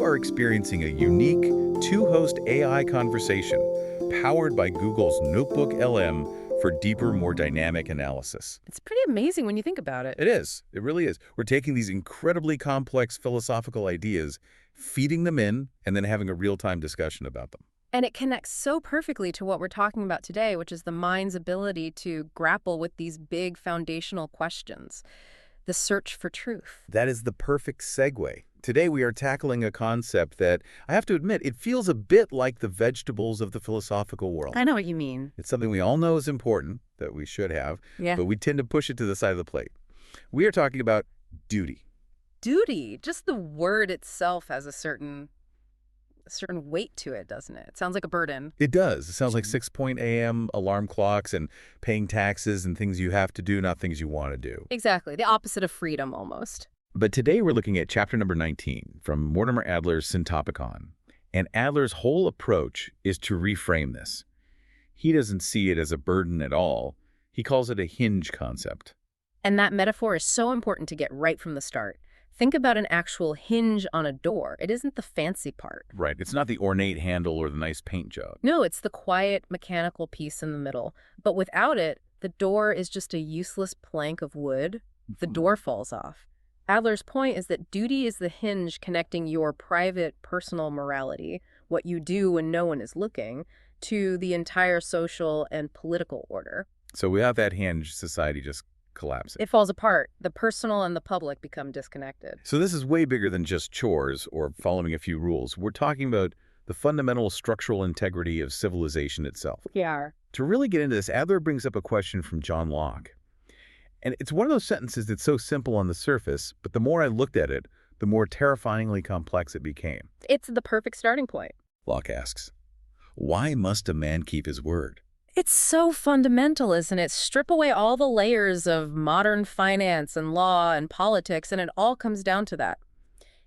are experiencing a unique two-host AI conversation powered by Google's Notebook LM for deeper, more dynamic analysis. It's pretty amazing when you think about it. It is. It really is. We're taking these incredibly complex philosophical ideas, feeding them in, and then having a real-time discussion about them. And it connects so perfectly to what we're talking about today, which is the mind's ability to grapple with these big foundational questions, the search for truth. That is the perfect segue. Today we are tackling a concept that, I have to admit, it feels a bit like the vegetables of the philosophical world. I know what you mean. It's something we all know is important, that we should have, Yeah. but we tend to push it to the side of the plate. We are talking about duty. Duty, just the word itself has a certain weight to it, doesn't it? It sounds like a burden. It does. It sounds like 6 a.m. alarm clocks and paying taxes and things you have to do, not things you want to do. Exactly. The opposite of freedom, almost. But today we're looking at chapter number 19 from Mortimer Adler's Syntopicon. And Adler's whole approach is to reframe this. He doesn't see it as a burden at all. He calls it a hinge concept. And that metaphor is so important to get right from the start. Think about an actual hinge on a door. It isn't the fancy part. Right. It's not the ornate handle or the nice paint job. No, it's the quiet, mechanical piece in the middle. But without it, the door is just a useless plank of wood. The door falls off. Adler's point is that duty is the hinge connecting your private, personal morality, what you do when no one is looking, to the entire social and political order. So without that hinge, society just collapses. It falls apart. The personal and the public become disconnected. So this is way bigger than just chores or following a few rules. We're talking about the fundamental structural integrity of civilization itself. Yeah. To really get into this, Adler brings up a question from John Locke. And it's one of those sentences that's so simple on the surface, but the more I looked at it, the more terrifyingly complex it became. It's the perfect starting point. Locke asks, why must a man keep his word? It's so fundamental, isn't it? Strip away all the layers of modern finance and law and politics, and it all comes down to that.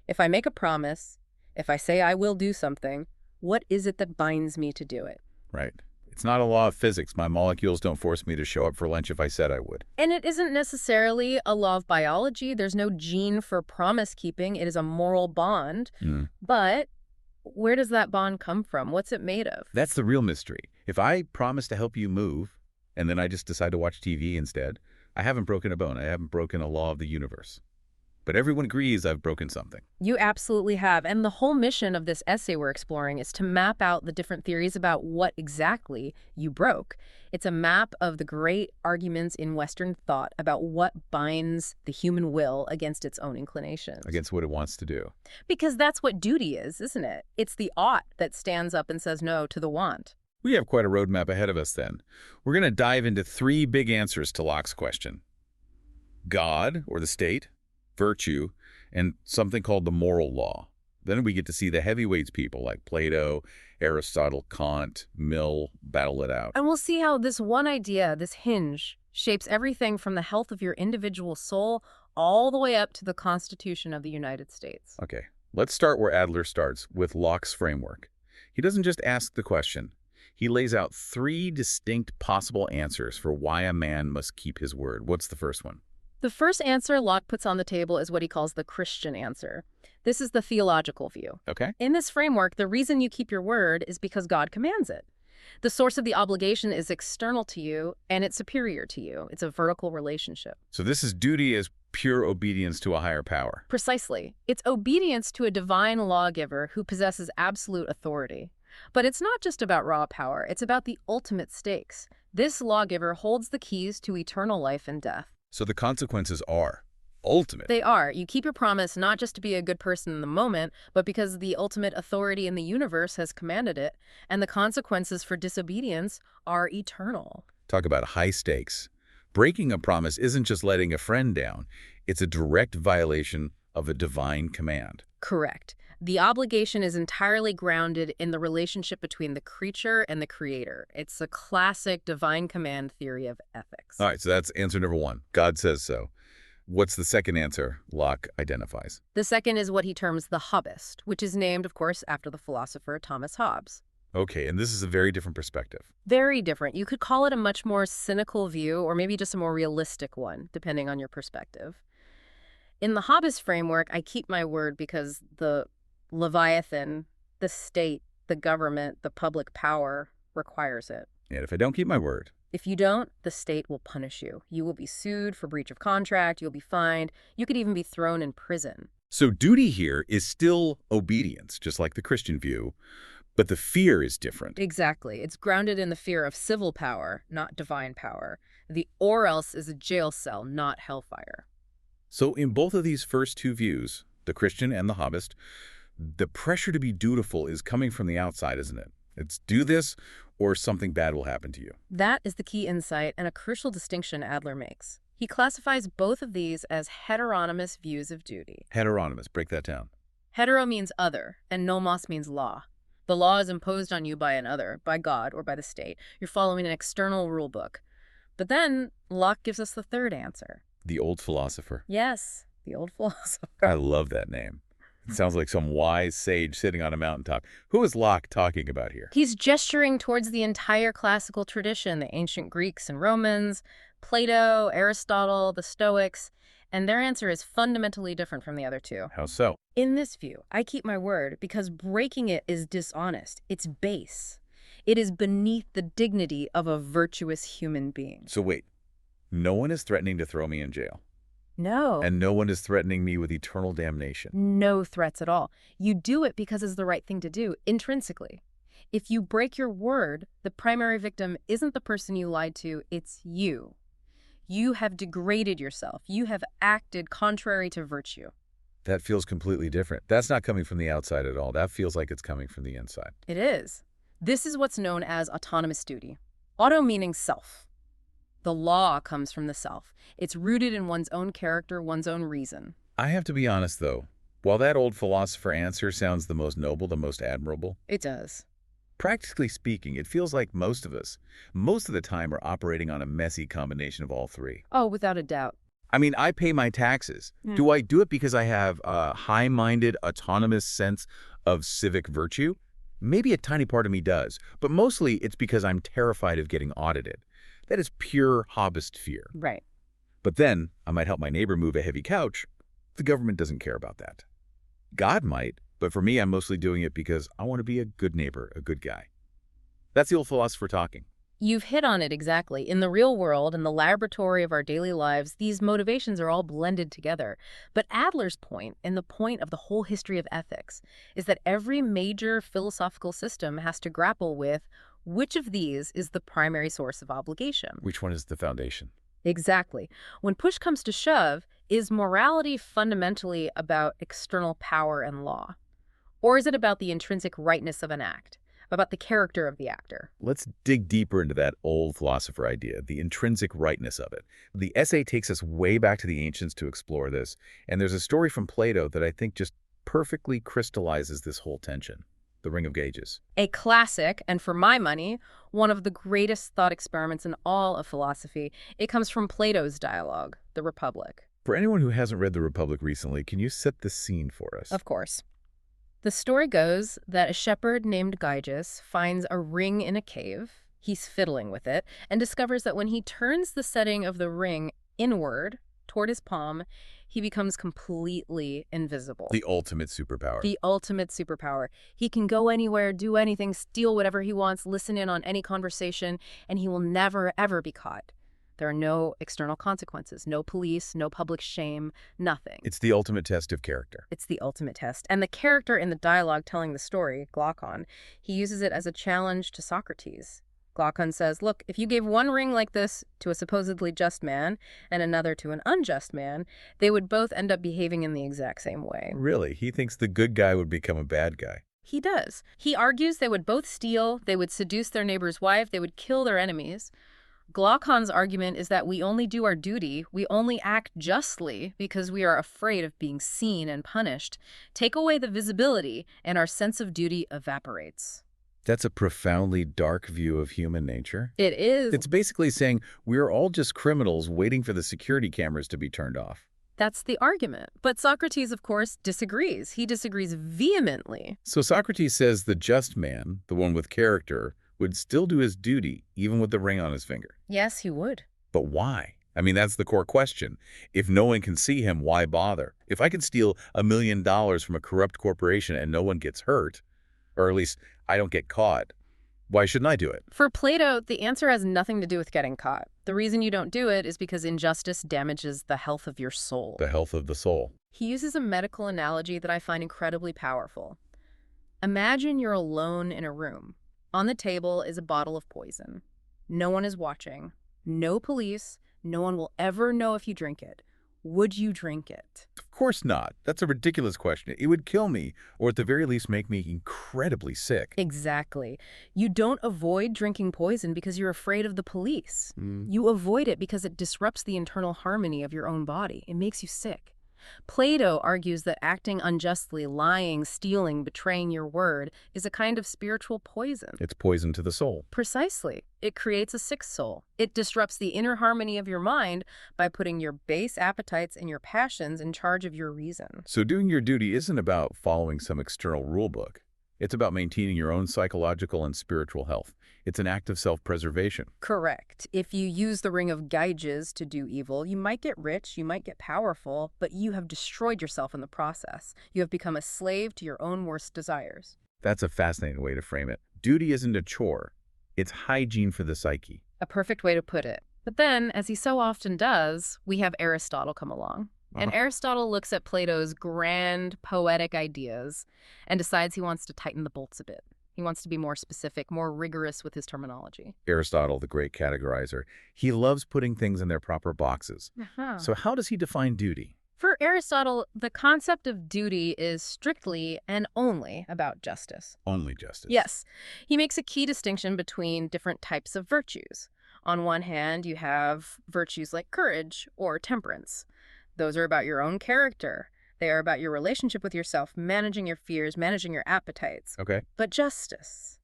If I make a promise, if I say I will do something, what is it that binds me to do it? Right. It's not a law of physics. My molecules don't force me to show up for lunch if I said I would. And it isn't necessarily a law of biology. There's no gene for promise keeping. It is a moral bond. But where does that bond come from? What's it made of? That's the real mystery. If I promise to help you move, and then I just decide to watch TV instead, I haven't broken a bone. I haven't broken a law of the universe. But everyone agrees I've broken something. You absolutely have. And the whole mission of this essay we're exploring is to map out the different theories about what exactly you broke. It's a map of the great arguments in Western thought about what binds the human will against its own inclinations. Against what it wants to do. Because that's what duty is, isn't it? It's the ought that stands up and says no to the want. We have quite a roadmap ahead of us then. We're going to dive into 3 big answers to Locke's question. God, or the state, virtue, and something called the moral law. Then we get to see the heavyweights people like Plato, Aristotle, Kant, Mill battle it out. And we'll see how this one idea, this hinge, shapes everything from the health of your individual soul all the way up to the Constitution of the United States. Okay, let's start where Adler starts, with Locke's framework. He doesn't just ask the question. He lays out 3 distinct possible answers for why a man must keep his word. What's the first one? The first answer Locke puts on the table is what he calls the Christian answer. This is the theological view. Okay. In this framework, the reason you keep your word is because God commands it. The source of the obligation is external to you, and it's superior to you. It's a vertical relationship. So this is duty as pure obedience to a higher power. Precisely. It's obedience to a divine lawgiver who possesses absolute authority. But it's not just about raw power. It's about the ultimate stakes. This lawgiver holds the keys to eternal life and death. So the consequences are ultimate. They are. You keep your promise not just to be a good person in the moment, but because the ultimate authority in the universe has commanded it, and the consequences for disobedience are eternal. Talk about high stakes. Breaking a promise isn't just letting a friend down. It's a direct violation of a divine command. Correct. The obligation is entirely grounded in the relationship between the creature and the creator. It's a classic divine command theory of ethics. All right, so that's answer number 1. God says so. What's the second answer Locke identifies? The second is what he terms the Hobbist, which is named, of course, after the philosopher Thomas Hobbes. Okay, and this is a very different perspective. Very different. You could call it a much more cynical view, or maybe just a more realistic one, depending on your perspective. In the Hobbes framework, I keep my word because the Leviathan, the state, the government, the public power requires it. And if I don't keep my word, If you don't, the state will punish you. You will be sued for breach of contract, you'll be fined, you could even be thrown in prison. so duty here is still obedience, just like the Christian view, but the fear is different. Exactly. It's grounded in the fear of civil power, not divine power. The or else is a jail cell, not hellfire. So in both of these first two views, the Christian and the Hobbist, the pressure to be dutiful is coming from the outside, isn't it? It's do this or something bad will happen to you. That is the key insight and a crucial distinction Adler makes. He classifies both of these as heteronymous views of duty. Heteronymous, break that down. Hetero means other, and nomos means law. The law is imposed on you by another, by God or by the state. You're following an external rule book. But then Locke gives us the third answer. The old philosopher. Yes, the old philosopher. I love that name. It sounds like some wise sage sitting on a mountaintop. Who is Locke talking about here? He's gesturing towards the entire classical tradition, the ancient Greeks and Romans, Plato, Aristotle, the Stoics, and their answer is fundamentally different from the other two. How so? In this view, I keep my word because breaking it is dishonest. It's base. It is beneath the dignity of a virtuous human being. So wait, no one is threatening to throw me in jail. No. And no one is threatening me with eternal damnation. No threats at all. You do it because it's the right thing to do, intrinsically. If you break your word, the primary victim isn't the person you lied to, it's you. You have degraded yourself. You have acted contrary to virtue. That feels completely different. That's not coming from the outside at all. That feels like it's coming from the inside. It is. This is what's known as autonomous duty. Auto meaning self. The law comes from the self. It's rooted in one's own character, one's own reason. I have to be honest, though. While that old philosopher answer sounds the most noble, the most admirable, It does. practically speaking, it feels like most of us, most of the time, are operating on a messy combination of all three. Oh, without a doubt. I mean, I pay my taxes. Do I do it because I have a high-minded, autonomous sense of civic virtue? Maybe a tiny part of me does, but mostly it's because I'm terrified of getting audited. That is pure Hobbist fear. Right. But then, I might help my neighbor move a heavy couch. The government doesn't care about that. God might, but for me, I'm mostly doing it because I want to be a good neighbor, a good guy. That's the old philosopher talking. You've hit on it exactly. In the real world, in the laboratory of our daily lives, these motivations are all blended together. But Adler's point, and the point of the whole history of ethics, is that every major philosophical system has to grapple with which of these is the primary source of obligation. Which one is the foundation? Exactly. When push comes to shove, is morality fundamentally about external power and law? Or is it about the intrinsic rightness of an act? About the character of the actor? Let's dig deeper into that old philosopher idea, the intrinsic rightness of it. The essay takes us way back to the ancients to explore this, and there's a story from Plato that I think just perfectly crystallizes this whole tension. The Ring of Gauges. A classic, and for my money, one of the greatest thought experiments in all of philosophy. It comes from Plato's dialogue, The Republic. For anyone who hasn't read The Republic recently, can you set the scene for us? Of course. The story goes that a shepherd named Gyges finds a ring in a cave. He's fiddling with it and discovers that when he turns the setting of the ring inward toward his palm, he becomes completely invisible. The ultimate superpower. The ultimate superpower. He can go anywhere, do anything, steal whatever he wants, listen in on any conversation, and he will never, ever be caught. There are no external consequences, no police, no public shame, nothing. It's the ultimate test of character. It's the ultimate test. And the character in the dialogue telling the story, Glaucon, he uses it as a challenge to Socrates. Glaucon says, look, if you gave one ring like this to a supposedly just man and another to an unjust man, they would both end up behaving in the exact same way. Really? He thinks the good guy would become a bad guy. He does. He argues they would both steal, they would seduce their neighbor's wife, they would kill their enemies. Glaucon's argument is that we only do our duty, we only act justly because we are afraid of being seen and punished. Take away the visibility, and our sense of duty evaporates. That's a profoundly dark view of human nature. It is. It's basically saying we're all just criminals waiting for the security cameras to be turned off. That's the argument. But Socrates, of course, disagrees. He disagrees vehemently. So Socrates says the just man, the one with character, would still do his duty even with the ring on his finger. Yes, he would. But why? I mean, that's the core question. If no one can see him, why bother? If I can steal $1 million from a corrupt corporation and no one gets hurt, or at least I don't get caught, why shouldn't I do it? For Plato, the answer has nothing to do with getting caught. The reason you don't do it is because injustice damages the health of your soul. The health of the soul. He uses a medical analogy that I find incredibly powerful. Imagine you're alone in a room. On the table is a bottle of poison. No one is watching. No police. No one will ever know if you drink it. Would you drink it? Of course not. That's a ridiculous question. It would kill me, or at the very least make me incredibly sick. Exactly. You don't avoid drinking poison because you're afraid of the police. You avoid it because it disrupts the internal harmony of your own body. It makes you sick. Plato argues that acting unjustly, lying, stealing, betraying your word is a kind of spiritual poison. It's poison to the soul. Precisely. It creates a sick soul. It disrupts the inner harmony of your mind by putting your base appetites and your passions in charge of your reason. So doing your duty isn't about following some external rule book. It's about maintaining your own psychological and spiritual health. It's an act of self-preservation. Correct. If you use the ring of Gyges to do evil, you might get rich, you might get powerful, but you have destroyed yourself in the process. You have become a slave to your own worst desires. That's a fascinating way to frame it. Duty isn't a chore. It's hygiene for the psyche. A perfect way to put it. But then, as he so often does, we have Aristotle come along. And Aristotle looks at Plato's grand, poetic ideas and decides he wants to tighten the bolts a bit. He wants to be more specific, more rigorous with his terminology. Aristotle, the great categorizer, he loves putting things in their proper boxes. So how does he define duty? For Aristotle, the concept of duty is strictly and only about justice. Only justice. Yes. He makes a key distinction between different types of virtues. On one hand, you have virtues like courage or temperance. Those are about your own character. They are about your relationship with yourself, managing your fears, managing your appetites. Okay. But justice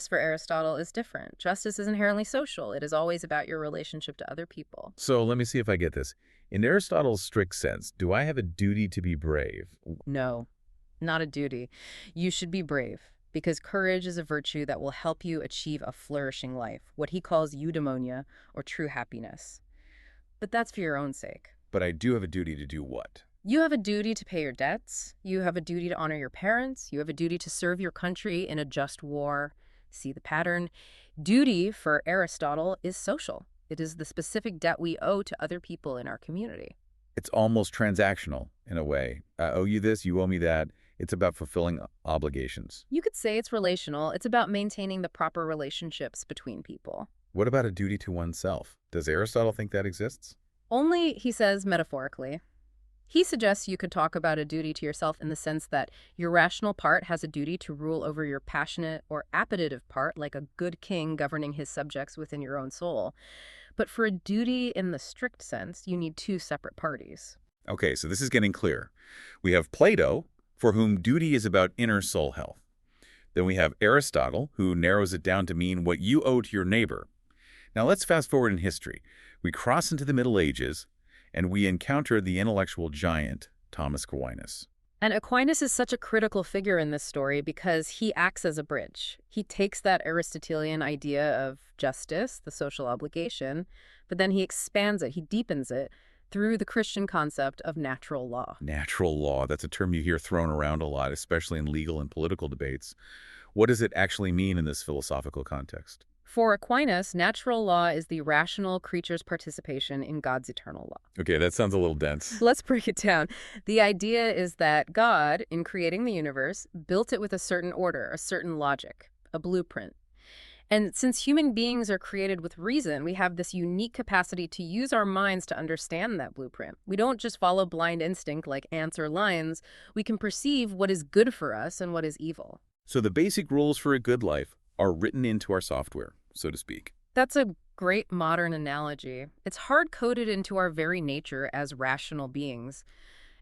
for Aristotle is different. Justice is inherently social. It is always about your relationship to other people. So let me see if I get this. In Aristotle's strict sense, do I have a duty to be brave? No, not a duty. You should be brave because courage is a virtue that will help you achieve a flourishing life, what he calls eudaimonia or true happiness. But that's for your own sake. But I do have a duty to do what? You have a duty to pay your debts. You have a duty to honor your parents. You have a duty to serve your country in a just war. See the pattern? Duty, for Aristotle, is social. It is the specific debt we owe to other people in our community. It's almost transactional, in a way. I owe you this, you owe me that. It's about fulfilling obligations. You could say it's relational. It's about maintaining the proper relationships between people. What about a duty to oneself? Does Aristotle think that exists? Only, he says, metaphorically. He suggests you could talk about a duty to yourself in the sense that your rational part has a duty to rule over your passionate or appetitive part, like a good king governing his subjects within your own soul. But for a duty in the strict sense, you need two separate parties. Okay, so this is getting clear. We have Plato, for whom duty is about inner soul health. Then we have Aristotle, who narrows it down to mean what you owe to your neighbor. Now let's fast forward in history. We cross into the Middle Ages, and we encounter the intellectual giant, Thomas Aquinas. And Aquinas is such a critical figure in this story because he acts as a bridge. He takes that Aristotelian idea of justice, the social obligation, but then he expands it, he deepens it through the Christian concept of natural law. Natural law, that's a term you hear thrown around a lot, especially in legal and political debates. What does it actually mean in this philosophical context? For Aquinas, natural law is the rational creature's participation in God's eternal law. Okay, that sounds a little dense. Let's break it down. The idea is that God, in creating the universe, built it with a certain order, a certain logic, a blueprint. And since human beings are created with reason, we have this unique capacity to use our minds to understand that blueprint. We don't just follow blind instinct like ants or lions. We can perceive what is good for us and what is evil. So the basic rules for a good life are written into our software, so to speak. That's a great modern analogy. It's hard-coded into our very nature as rational beings.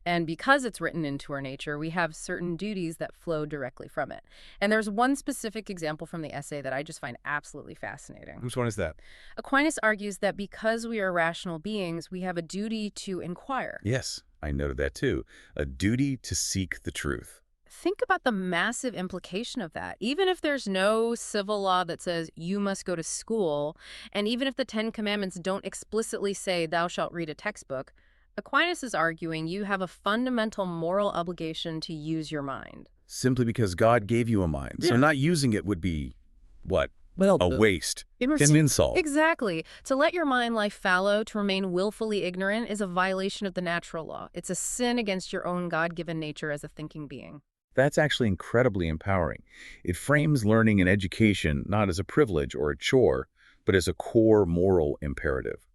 And because it's written into our nature, we have certain duties that flow directly from it. And there's one specific example from the essay that I just find absolutely fascinating. Which one is that? Aquinas argues that because we are rational beings, we have a duty to inquire. Yes, I noted that too. A duty to seek the truth. Think about the massive implication of that. Even if there's no civil law that says you must go to school, and even if the Ten Commandments don't explicitly say thou shalt read a textbook, Aquinas is arguing you have a fundamental moral obligation to use your mind. Simply because God gave you a mind. So Yeah. not using it would be, what? Well, A waste. An insult. Exactly. To let your mind lie fallow, to remain willfully ignorant, is a violation of the natural law. It's a sin against your own God-given nature as a thinking being. That's actually incredibly empowering. It frames learning and education not as a privilege or a chore, but as a core moral imperative.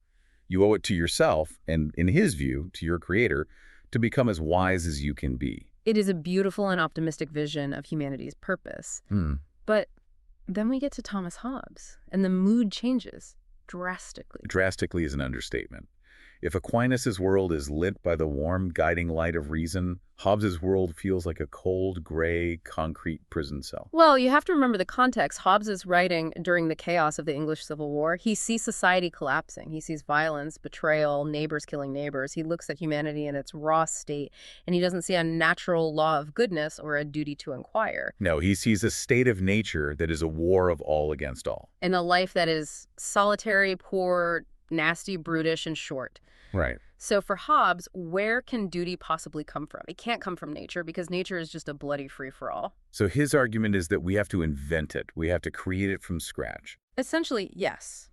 You owe it to yourself, and in his view, to your creator, to become as wise as you can be. It is a beautiful and optimistic vision of humanity's purpose. But then we get to Thomas Hobbes, and the mood changes drastically. Drastically is an understatement. If Aquinas' world is lit by the warm, guiding light of reason, Hobbes' world feels like a cold, gray, concrete prison cell. Well, you have to remember the context. Hobbes is writing during the chaos of the English Civil War. He sees society collapsing. He sees violence, betrayal, neighbors killing neighbors. He looks at humanity in its raw state, and he doesn't see a natural law of goodness or a duty to inquire. No, he sees a state of nature that is a war of all against all. And a life that is solitary, poor, nasty, brutish, and short. Right. So for Hobbes, where can duty possibly come from? It can't come from nature because nature is just a bloody free-for-all. So his argument is that we have to invent it. We have to create it from scratch. Essentially, yes.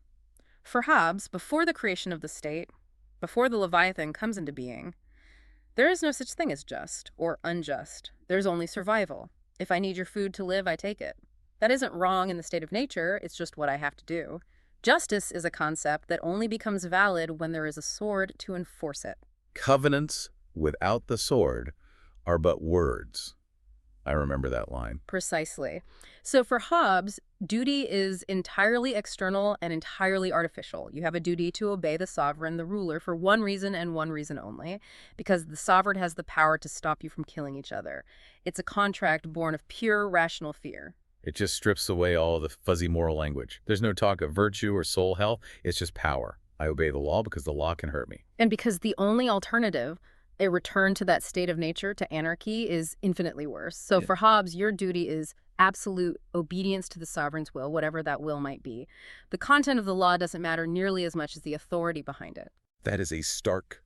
For Hobbes, before the creation of the state, before the Leviathan comes into being, there is no such thing as just or unjust. There's only survival. If I need your food to live, I take it. That isn't wrong in the state of nature. It's just what I have to do. Justice is a concept that only becomes valid when there is a sword to enforce it. Covenants without the sword are but words. I remember that line. Precisely. So for Hobbes, duty is entirely external and entirely artificial. You have a duty to obey the sovereign, the ruler, for one reason and one reason only, because the sovereign has the power to stop you from killing each other. It's a contract born of pure rational fear. It just strips away all the fuzzy moral language. There's no talk of virtue or soul health. It's just power. I obey the law because the law can hurt me. And because the only alternative, a return to that state of nature, to anarchy, is infinitely worse. So for Hobbes, your duty is absolute obedience to the sovereign's will, whatever that will might be. The content of the law doesn't matter nearly as much as the authority behind it. That is a stark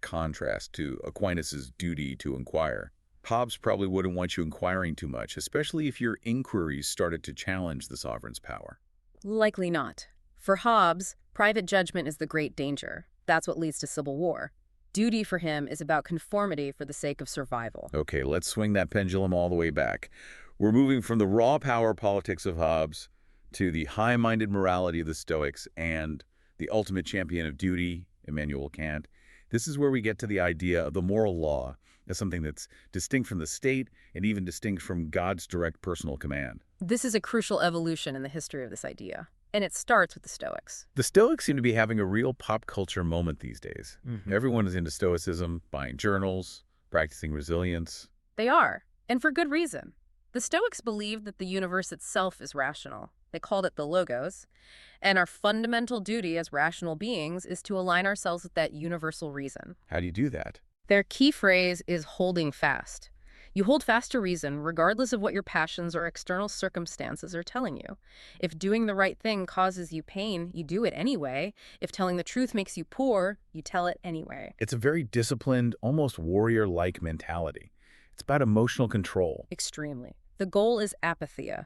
contrast to Aquinas' duty to inquire. Hobbes probably wouldn't want you inquiring too much, especially if your inquiries started to challenge the sovereign's power. Likely not. For Hobbes, private judgment is the great danger. That's what leads to civil war. Duty for him is about conformity for the sake of survival. Okay, let's swing that pendulum all the way back. We're moving from the raw power politics of Hobbes to the high-minded morality of the Stoics and the ultimate champion of duty, Immanuel Kant. This is where we get to the idea of the moral law as something that's distinct from the state and even distinct from God's direct personal command. This is a crucial evolution in the history of this idea, and it starts with the Stoics. The Stoics seem to be having a real pop culture moment these days. Everyone is into Stoicism, buying journals, practicing resilience. They are, and for good reason. The Stoics believed that the universe itself is rational. They called it the logos, and our fundamental duty as rational beings is to align ourselves with that universal reason. How do you do that? Their key phrase is holding fast. You hold fast to reason regardless of what your passions or external circumstances are telling you. If doing the right thing causes you pain, you do it anyway. If telling the truth makes you poor, you tell it anyway. It's a very disciplined, almost warrior-like mentality. It's about emotional control. Extremely. The goal is apatheia.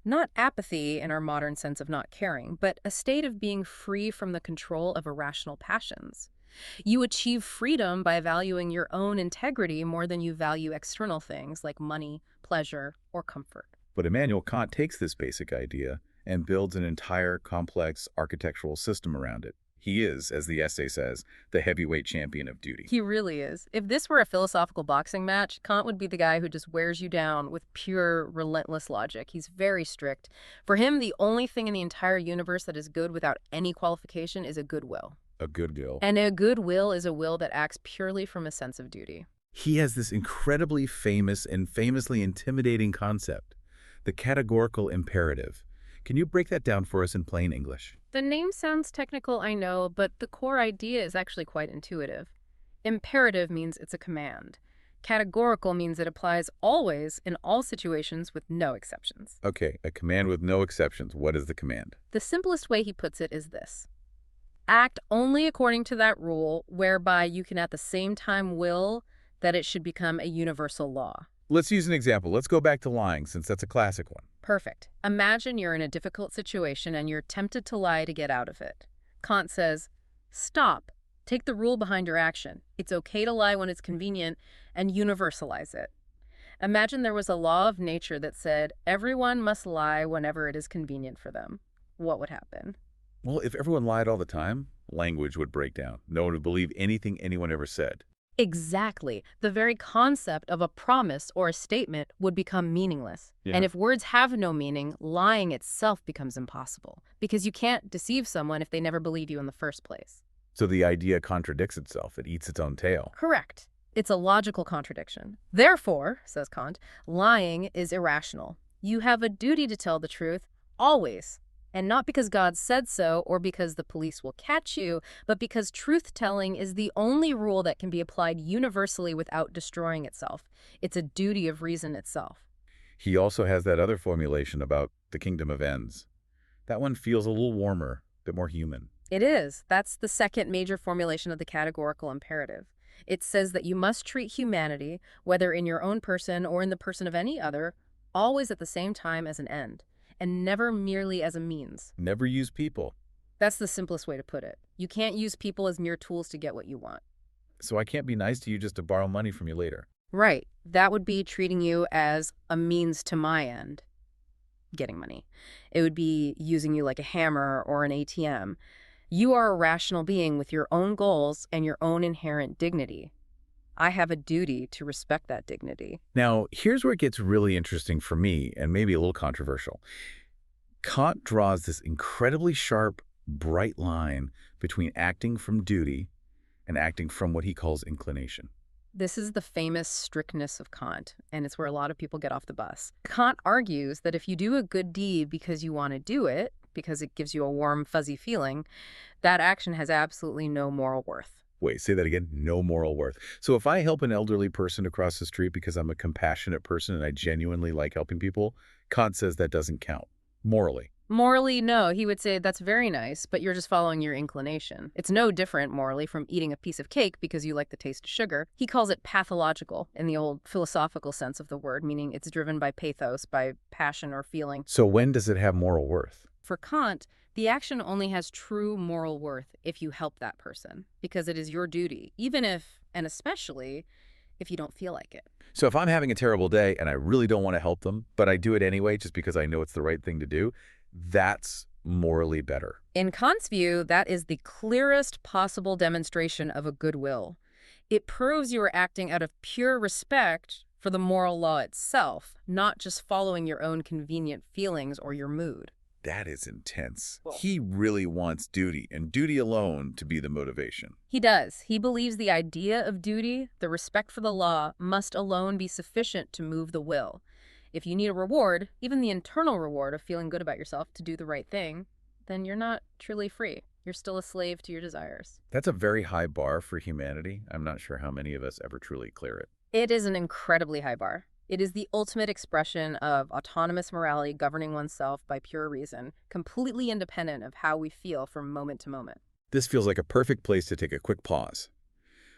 Not apathy in our modern sense of not caring, but a state of being free from the control of irrational passions. You achieve freedom by valuing your own integrity more than you value external things like money, pleasure, or comfort. But Immanuel Kant takes this basic idea and builds an entire complex architectural system around it. He is, as the essay says, the heavyweight champion of duty. He really is. If this were a philosophical boxing match, Kant would be the guy who just wears you down with pure, relentless logic. He's very strict. For him, the only thing in the entire universe that is good without any qualification is a good will. A good will. And a good will is a will that acts purely from a sense of duty. He has this incredibly famous and famously intimidating concept, the categorical imperative. Can you break that down for us in plain English? The name sounds technical, I know, but the core idea is actually quite intuitive. Imperative means it's a command. Categorical means it applies always in all situations with no exceptions. Okay, a command with no exceptions. What is the command? The simplest way he puts it is this: act only according to that rule, whereby you can at the same time will that it should become a universal law. Let's use an example. Let's go back to lying, since that's a classic one. Perfect. Imagine you're in a difficult situation and you're tempted to lie to get out of it. Kant says, stop. Take the rule behind your action. It's okay to lie when it's convenient, and universalize it. Imagine there was a law of nature that said everyone must lie whenever it is convenient for them. What would happen? Well, if everyone lied all the time, language would break down. No one would believe anything anyone ever said. Exactly. The very concept of a promise or a statement would become meaningless. Yeah. And if words have no meaning, lying itself becomes impossible, because you can't deceive someone if they never believe you in the first place. So the idea contradicts itself. It eats its own tail. Correct. It's a logical contradiction. Therefore, says Kant, lying is irrational. You have a duty to tell the truth always. And not because God said so or because the police will catch you, but because truth-telling is the only rule that can be applied universally without destroying itself. It's a duty of reason itself. He also has that other formulation about the kingdom of ends. That one feels a little warmer, a bit more human. It is. That's the second major formulation of the categorical imperative. It says that you must treat humanity, whether in your own person or in the person of any other, always at the same time as an end, and never merely as a means. Never use people. That's the simplest way to put it. You can't use people as mere tools to get what you want. So I can't be nice to you just to borrow money from you later. Right. That would be treating you as a means to my end, getting money. It would be using you like a hammer or an ATM. You are a rational being with your own goals and your own inherent dignity. I have a duty to respect that dignity. Now, here's where it gets really interesting for me, and maybe a little controversial. Kant draws this incredibly sharp, bright line between acting from duty and acting from what he calls inclination. This is the famous strictness of Kant, and it's where a lot of people get off the bus. Kant argues that if you do a good deed because you want to do it, because it gives you a warm, fuzzy feeling, that action has absolutely no moral worth. Wait, say that again. No moral worth. So if I help an elderly person across the street because I'm a compassionate person and I genuinely like helping people, Kant says that doesn't count morally. Morally, no. He would say that's very nice, but you're just following your inclination. It's no different morally from eating a piece of cake because you like the taste of sugar. He calls it pathological in the old philosophical sense of the word, meaning it's driven by pathos, by passion or feeling. So when does it have moral worth? For Kant, the action only has true moral worth if you help that person, because it is your duty, even if, and especially, if you don't feel like it. So if I'm having a terrible day and I really don't want to help them, but I do it anyway just because I know it's the right thing to do, that's morally better. In Kant's view, that is the clearest possible demonstration of a goodwill. It proves you are acting out of pure respect for the moral law itself, not just following your own convenient feelings or your mood. That is intense. He really wants duty, and duty alone, to be the motivation. He does. He believes the idea of duty, the respect for the law, must alone be sufficient to move the will. If you need a reward, even the internal reward of feeling good about yourself to do the right thing, then you're not truly free. You're still a slave to your desires. That's a very high bar for humanity. I'm not sure how many of us ever truly clear it. It is an incredibly high bar. It is the ultimate expression of autonomous morality governing oneself by pure reason, completely independent of how we feel from moment to moment. This feels like a perfect place to take a quick pause.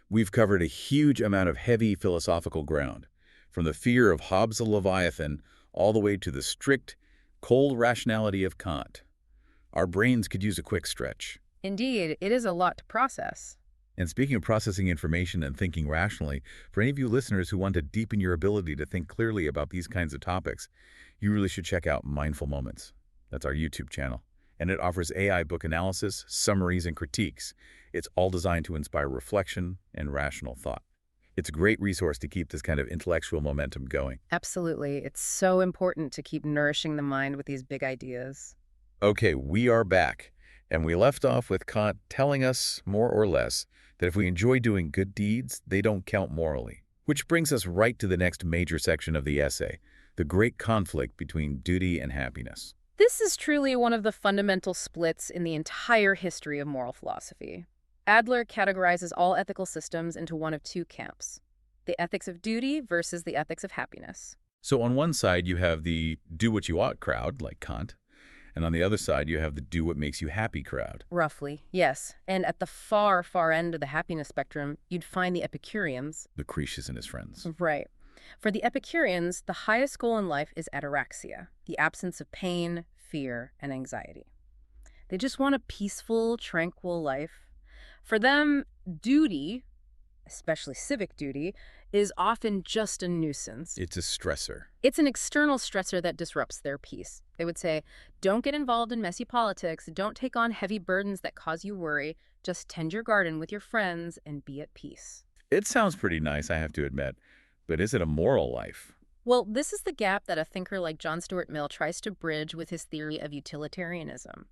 We've covered a huge amount of heavy philosophical ground, from the fear of Hobbes the Leviathan all the way to the strict, cold rationality of Kant. Our brains could use a quick stretch. Indeed, it is a lot to process. And speaking of processing information and thinking rationally, for any of you listeners who want to deepen your ability to think clearly about these kinds of topics, you really should check out Mindful Moments. That's our YouTube channel. And it offers AI book analysis, summaries, and critiques. It's all designed to inspire reflection and rational thought. It's a great resource to keep this kind of intellectual momentum going. Absolutely. It's so important to keep nourishing the mind with these big ideas. Okay, we are back. And we left off with Kant telling us, more or less, that if we enjoy doing good deeds, they don't count morally. Which brings us right to the next major section of the essay, the great conflict between duty and happiness. This is truly one of the fundamental splits in the entire history of moral philosophy. Adler categorizes all ethical systems into one of two camps. the ethics of duty versus the ethics of happiness. So on one side, you have the do what you ought crowd, like Kant, and on the other side, you have the do what makes you happy crowd. Roughly, yes. And at the far, far end of the happiness spectrum, you'd find the Epicureans. Lucretius and his friends. Right. For the Epicureans, the highest goal in life is ataraxia, the absence of pain, fear, and anxiety. They just want a peaceful, tranquil life. For them, duty, especially civic duty, is often just a nuisance. It's a stressor. It's an external stressor that disrupts their peace. They would say, don't get involved in messy politics, don't take on heavy burdens that cause you worry, just tend your garden with your friends and be at peace. It sounds pretty nice, I have to admit, but is it a moral life? Well, this is the gap that a thinker like John Stuart Mill tries to bridge with his theory of utilitarianism.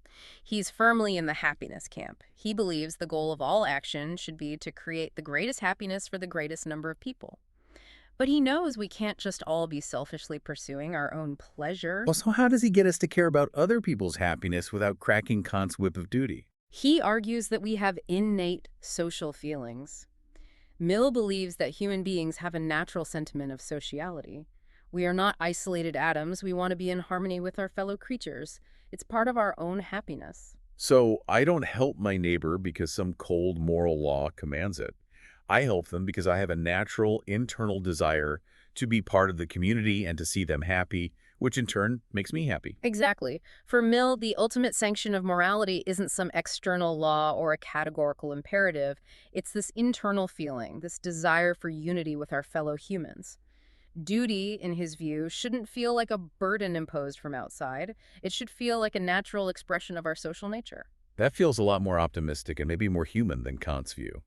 He's firmly in the happiness camp. He believes the goal of all action should be to create the greatest happiness for the greatest number of people. But he knows we can't just all be selfishly pursuing our own pleasure. Well, so how does he get us to care about other people's happiness without cracking Kant's whip of duty? He argues that we have innate social feelings. Mill believes that human beings have a natural sentiment of sociality. We are not isolated atoms. We want to be in harmony with our fellow creatures. It's part of our own happiness. So I don't help my neighbor because some cold moral law commands it. I help them because I have a natural internal desire to be part of the community and to see them happy, which in turn makes me happy. Exactly. For Mill, the ultimate sanction of morality isn't some external law or a categorical imperative. It's this internal feeling, this desire for unity with our fellow humans. Duty, in his view, shouldn't feel like a burden imposed from outside. It should feel like a natural expression of our social nature. That feels a lot more optimistic and maybe more human than Kant's view.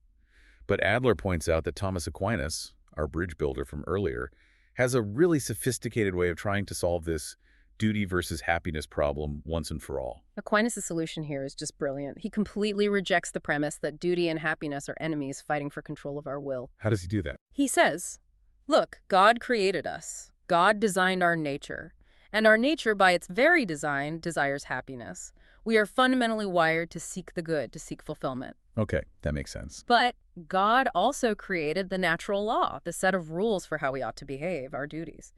But Adler points out that Thomas Aquinas, our bridge builder from earlier, has a really sophisticated way of trying to solve this duty versus happiness problem once and for all. Aquinas' solution here is just brilliant. He completely rejects the premise that duty and happiness are enemies fighting for control of our will. How does he do that? He says, look, God created us. God designed our nature. And our nature, by its very design, desires happiness. We are fundamentally wired to seek the good, to seek fulfillment. Okay, that makes sense. But God also created the natural law, the set of rules for how we ought to behave, our duties.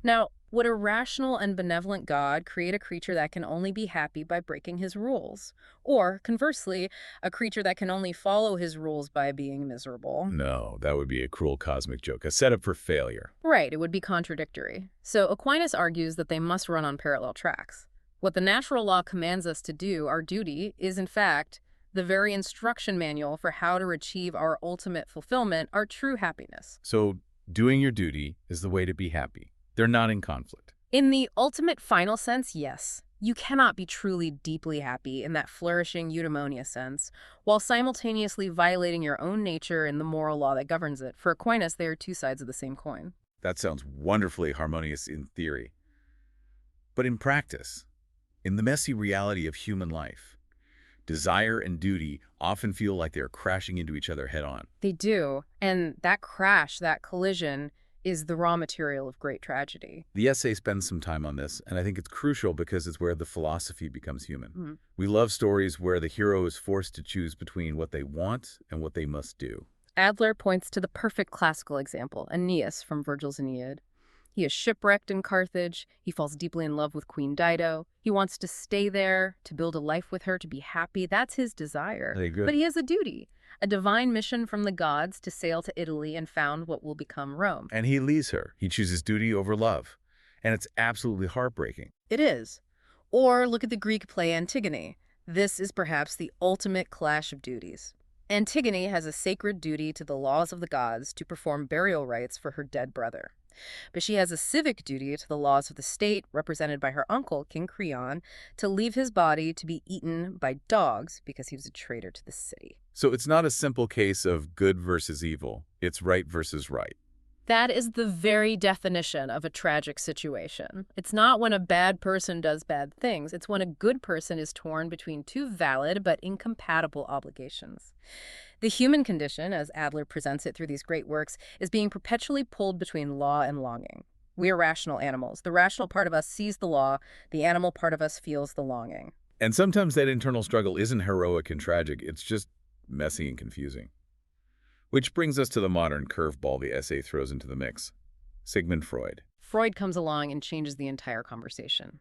Now, would a rational and benevolent God create a creature that can only be happy by breaking his rules? Or, conversely, a creature that can only follow his rules by being miserable? No, that would be a cruel cosmic joke, a setup for failure. Right, it would be contradictory. So Aquinas argues that they must run on parallel tracks. What the natural law commands us to do, our duty, is in fact the very instruction manual for how to achieve our ultimate fulfillment, our true happiness. So doing your duty is the way to be happy. They're not in conflict. In the ultimate final sense, yes. You cannot be truly deeply happy in that flourishing eudaimonia sense, while simultaneously violating your own nature and the moral law that governs it. For Aquinas, they are two sides of the same coin. That sounds wonderfully harmonious in theory. But in practice, in the messy reality of human life, desire and duty often feel like they're crashing into each other head-on. They do. And that crash, that collision, is the raw material of great tragedy. The essay spends some time on this, and I think it's crucial because it's where the philosophy becomes human. We love stories where the hero is forced to choose between what they want and what they must do. Adler points to the perfect classical example, Aeneas from Virgil's Aeneid. He is shipwrecked in Carthage. He falls deeply in love with Queen Dido. He wants to stay there, to build a life with her, to be happy. That's his desire. But he has a duty, a divine mission from the gods to sail to Italy and found what will become Rome. And he leaves her. He chooses duty over love. And it's absolutely heartbreaking. It is. Or look at the Greek play Antigone. This is perhaps the ultimate clash of duties. Antigone has a sacred duty to the laws of the gods to perform burial rites for her dead brother. But she has a civic duty to the laws of the state, represented by her uncle, King Creon, to leave his body to be eaten by dogs because he was a traitor to the city. So it's not a simple case of good versus evil. It's right versus right. That is the very definition of a tragic situation. It's not when a bad person does bad things. It's when a good person is torn between two valid but incompatible obligations. The human condition, as Adler presents it through these great works, is being perpetually pulled between law and longing. We are rational animals. The rational part of us sees the law. The animal part of us feels the longing. And sometimes that internal struggle isn't heroic and tragic. It's just messy and confusing. Which brings us to the modern curveball the essay throws into the mix. Sigmund Freud. Freud comes along and changes the entire conversation.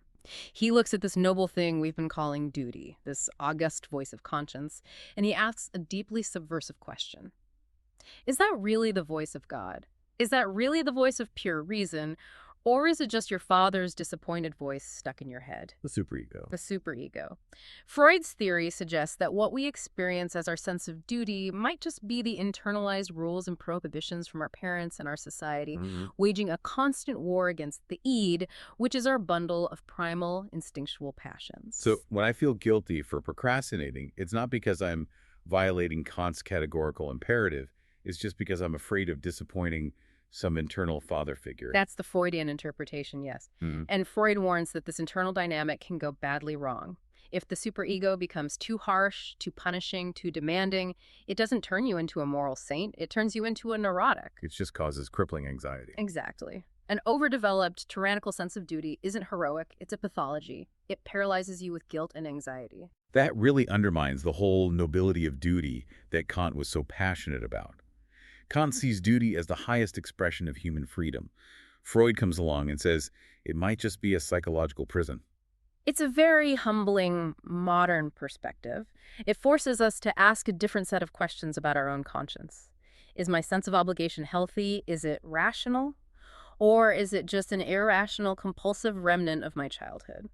He looks at this noble thing we've been calling duty, this august voice of conscience, and he asks a deeply subversive question. Is that really the voice of God? Is that really the voice of pure reason? Or is it just your father's disappointed voice stuck in your head? The superego. The superego. Freud's theory suggests that what we experience as our sense of duty might just be the internalized rules and prohibitions from our parents and our society, waging a constant war against the id, which is our bundle of primal, instinctual passions. So when I feel guilty for procrastinating, it's not because I'm violating Kant's categorical imperative. It's just because I'm afraid of disappointing some internal father figure. That's the Freudian interpretation, yes. And Freud warns that this internal dynamic can go badly wrong. If the superego becomes too harsh, too punishing, too demanding, it doesn't turn you into a moral saint. It turns you into a neurotic. It just causes crippling anxiety. Exactly. An overdeveloped, tyrannical sense of duty isn't heroic. It's a pathology. It paralyzes you with guilt and anxiety. That really undermines the whole nobility of duty that Kant was so passionate about. Kant sees duty as the highest expression of human freedom. Freud comes along and says it might just be a psychological prison. It's a very humbling, modern perspective. It forces us to ask a different set of questions about our own conscience. Is my sense of obligation healthy? Is it rational? Or is it just an irrational, compulsive remnant of my childhood?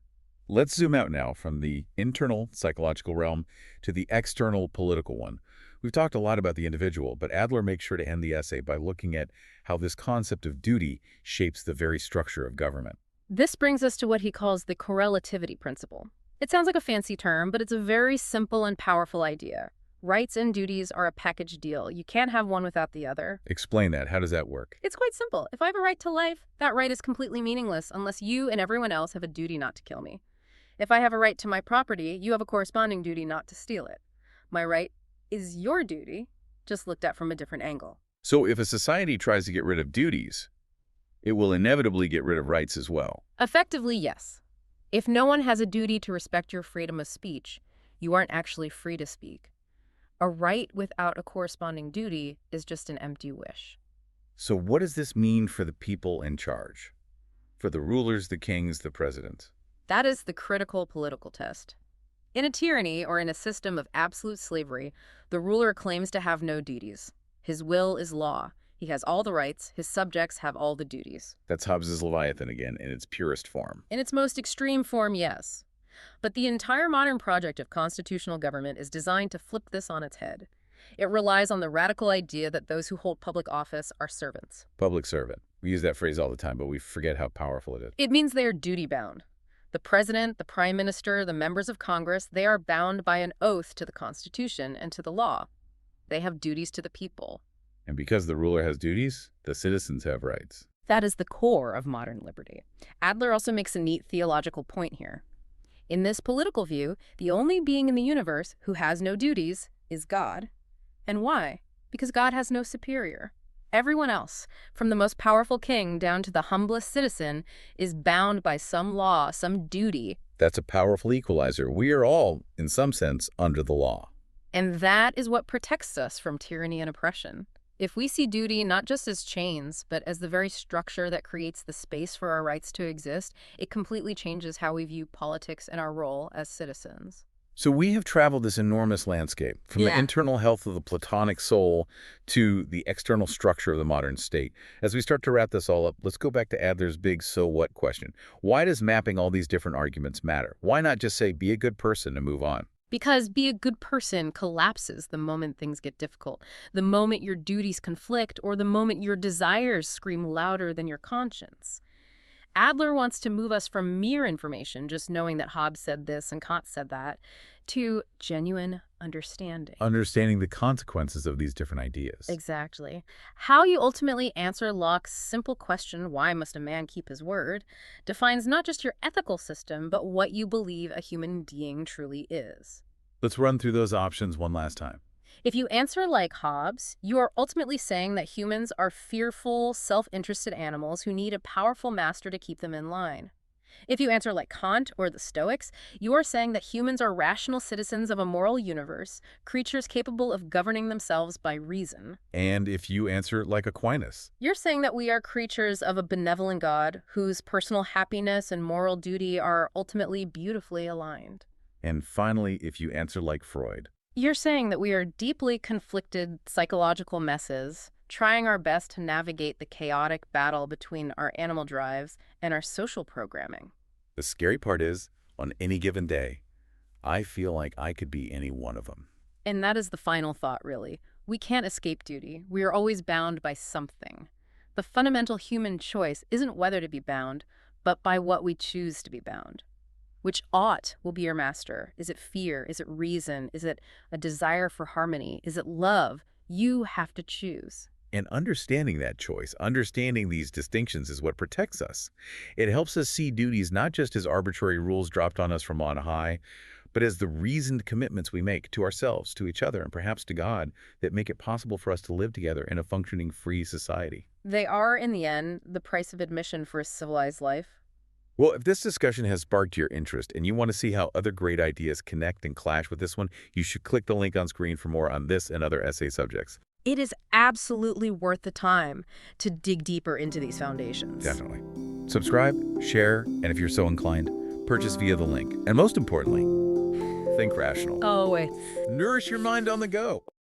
Let's zoom out now from the internal psychological realm to the external political one. We've talked a lot about the individual, but Adler makes sure to end the essay by looking at how this concept of duty shapes the very structure of government. This brings us to what he calls the correlativity principle. It sounds like a fancy term, but it's a very simple and powerful idea. Rights and duties are a package deal. You can't have one without the other. Explain that. How does that work? It's quite simple. If I have a right to life, that right is completely meaningless unless you and everyone else have a duty not to kill me. If I have a right to my property, you have a corresponding duty not to steal it. My right is your duty, just looked at from a different angle. So if a society tries to get rid of duties, it will inevitably get rid of rights as well. Effectively, yes. If no one has a duty to respect your freedom of speech, you aren't actually free to speak. A right without a corresponding duty is just an empty wish. So what does this mean for the people in charge? For the rulers, the kings, the presidents? That is the critical political test. In a tyranny or in a system of absolute slavery, the ruler claims to have no duties. His will is law. He has all the rights. His subjects have all the duties. That's Hobbes' Leviathan again, in its purest form. In its most extreme form, yes. But the entire modern project of constitutional government is designed to flip this on its head. It relies on the radical idea that those who hold public office are servants. Public servant. We use that phrase all the time, but we forget how powerful it is. It means they are duty-bound. The president, the prime minister, the members of Congress, they are bound by an oath to the Constitution and to the law. They have duties to the people. And because the ruler has duties, the citizens have rights. That is the core of modern liberty. Adler also makes a neat theological point here. In this political view, the only being in the universe who has no duties is God. And why? Because God has no superior. Everyone else, from the most powerful king down to the humblest citizen, is bound by some law, some duty. That's a powerful equalizer. We are all, in some sense, under the law. And that is what protects us from tyranny and oppression. If we see duty not just as chains, but as the very structure that creates the space for our rights to exist, it completely changes how we view politics and our role as citizens. So we have traveled this enormous landscape, from the internal health of the Platonic soul to the external structure of the modern state. As we start to wrap this all up, let's go back to Adler's big so what question. Why does mapping all these different arguments matter? Why not just say, be a good person and move on? Because be a good person collapses the moment things get difficult, the moment your duties conflict, or the moment your desires scream louder than your conscience. Adler wants to move us from mere information, just knowing that Hobbes said this and Kant said that, to genuine understanding. Understanding the consequences of these different ideas. Exactly. How you ultimately answer Locke's simple question, why must a man keep his word, defines not just your ethical system, but what you believe a human being truly is. Let's run through those options one last time. If you answer like Hobbes, you are ultimately saying that humans are fearful, self-interested animals who need a powerful master to keep them in line. If you answer like Kant or the Stoics, you are saying that humans are rational citizens of a moral universe, creatures capable of governing themselves by reason. And if you answer like Aquinas, You're saying that we are creatures of a benevolent God whose personal happiness and moral duty are ultimately beautifully aligned. and finally, if you answer like Freud, You're saying that we are deeply conflicted psychological messes, trying our best to navigate the chaotic battle between our animal drives and our social programming. the scary part is, on any given day, I feel like I could be any one of them. And that is the final thought, really. We can't escape duty. We are always bound by something. The fundamental human choice isn't whether to be bound, but by what we choose to be bound. Which ought will be your master? Is it fear? Is it reason? Is it a desire for harmony? Is it love? You have to choose. And understanding that choice, understanding these distinctions is what protects us. It helps us see duties not just as arbitrary rules dropped on us from on high, but as the reasoned commitments we make to ourselves, to each other, and perhaps to God that make it possible for us to live together in a functioning free society. They are, in the end, the price of admission for a civilized life. Well, if this discussion has sparked your interest and you want to see how other great ideas connect and clash with this one, you should click the link on screen for more on this and other essay subjects. It is absolutely worth the time to dig deeper into these foundations. Definitely. Subscribe, share, and if you're so inclined, purchase via the link. And most importantly, think rational. Always. Nourish your mind on the go.